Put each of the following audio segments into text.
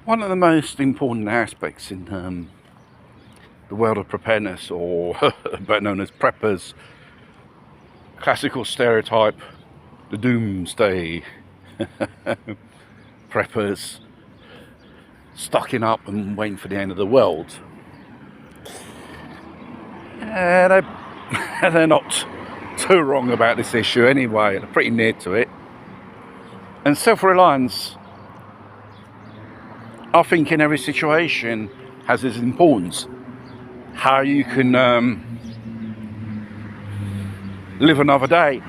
One of the most important aspects in the world of preparedness, or better known as preppers, classical stereotype, the doomsday preppers, stocking up and waiting for the end of the world. And they're not too wrong about this issue anyway, they're pretty near to it. And self-reliance, I think, in every situation has its importance. How you can live another day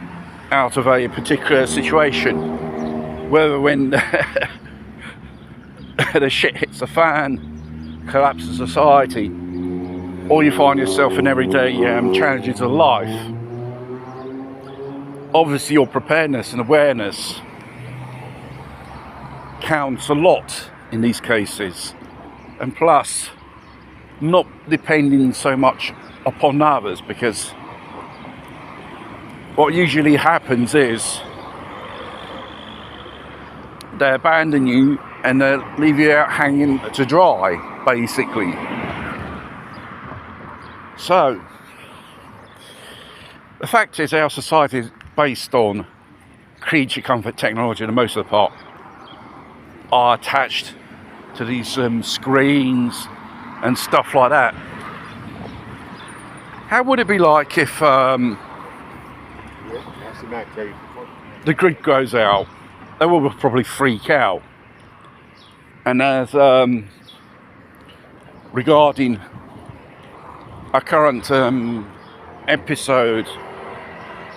out of a particular situation, whether when the shit hits the fan, collapses society, or you find yourself in everyday challenges of life. Obviously your preparedness and awareness counts a lot in these cases, and plus not depending so much upon others, because what usually happens is they abandon you and they leave you out hanging to dry, basically. So the fact is, our society is based on creature comfort technology, and most of the part are attached to these screens and stuff like that. How would it be like if the grid goes out? They will probably freak out. And as regarding a current episode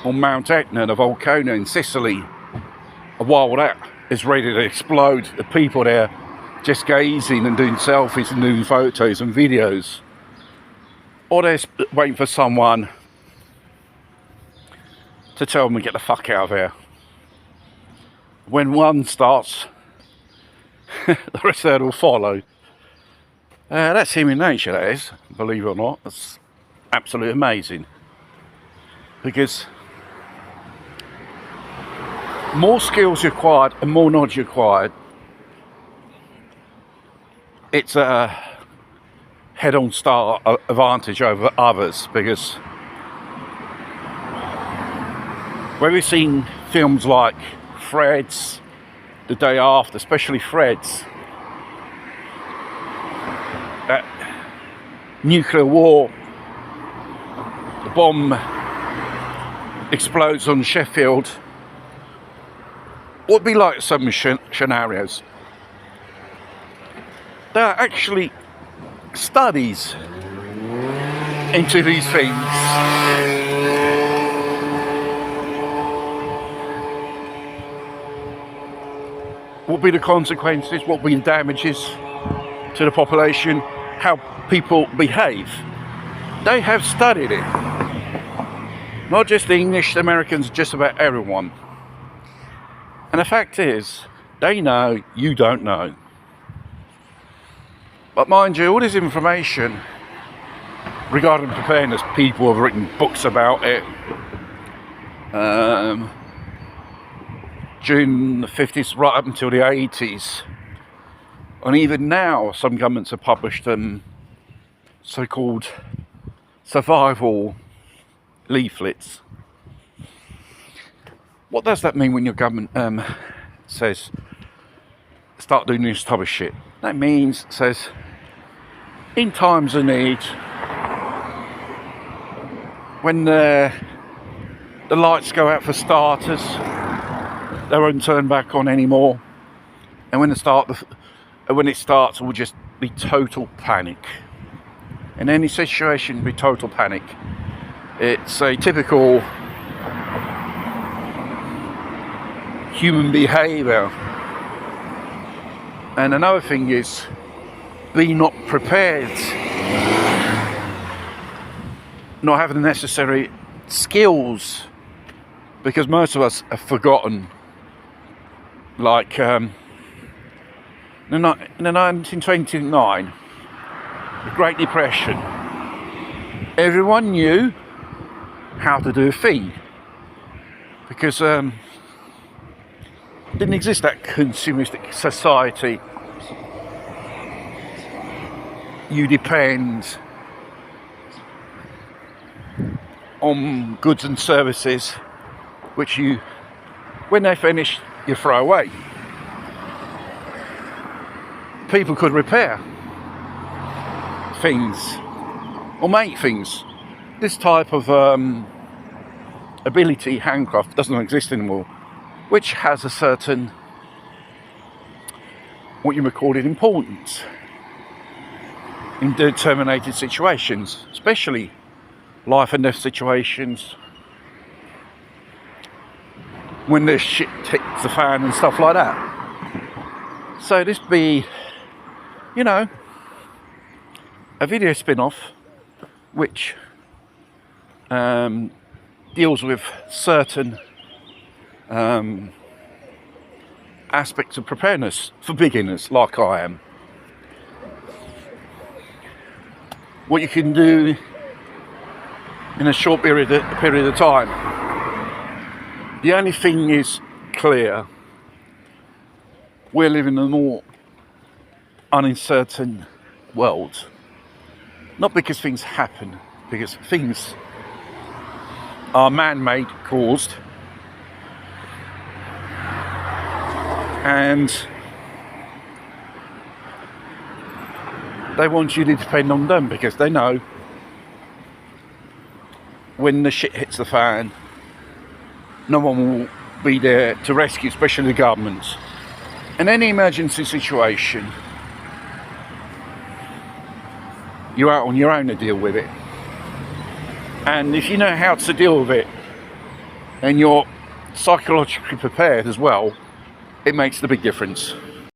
on Mount Etna, the volcano in Sicily, while that is ready to explode, the people there just gazing and doing selfies and doing photos and videos, or they're waiting for someone to tell them to get the fuck out of here. When one starts, the rest of it will follow. That's human nature, that is, believe it or not. That's absolutely amazing, because more skills required and more knowledge required, it's a head-on start advantage over others. Because when we've seen films like Fred's, The Day After, especially Fred's, that nuclear war, the bomb explodes on Sheffield. What would be like some scenarios? There are actually studies into these things. What will be the consequences? What will be the damages to the population? How people behave? They have studied it. Not just the English, the Americans, just about everyone. And the fact is, they know, you don't know. But mind you, all this information regarding preparedness, people have written books about it. During the 50s, right up until the 80s. And even now, some governments have published so-called survival leaflets. What does that mean when your government says, start doing this type of shit? That means, says, in times of need, when the lights go out for starters, they won't turn back on anymore. And when it starts, it will just be total panic. In any situation, be total panic. It's a typical human behaviour. And another thing is, be not prepared, not having the necessary skills, because most of us have forgotten. Like in the 1929, the Great Depression, everyone knew how to do a thing, because didn't exist that consumeristic society you depend on goods and services which you, when they're finished, you throw away. People could repair things or make things. This type of ability, handcraft, doesn't exist anymore, which has a certain, what you would call it, importance in determined situations, especially life and death situations, when the shit hits the fan and stuff like that. So this be, a video spin-off which deals with certain aspects of preparedness for beginners like I am. What you can do in a short period of time. The only thing is clear, we're living in a more uncertain world. Not because things happen, because things are man-made, caused, and they want you to depend on them because they know when the shit hits the fan, no one will be there to rescue, especially the governments. In any emergency situation, you're out on your own to deal with it. And if you know how to deal with it and you're psychologically prepared as well, it makes the big difference.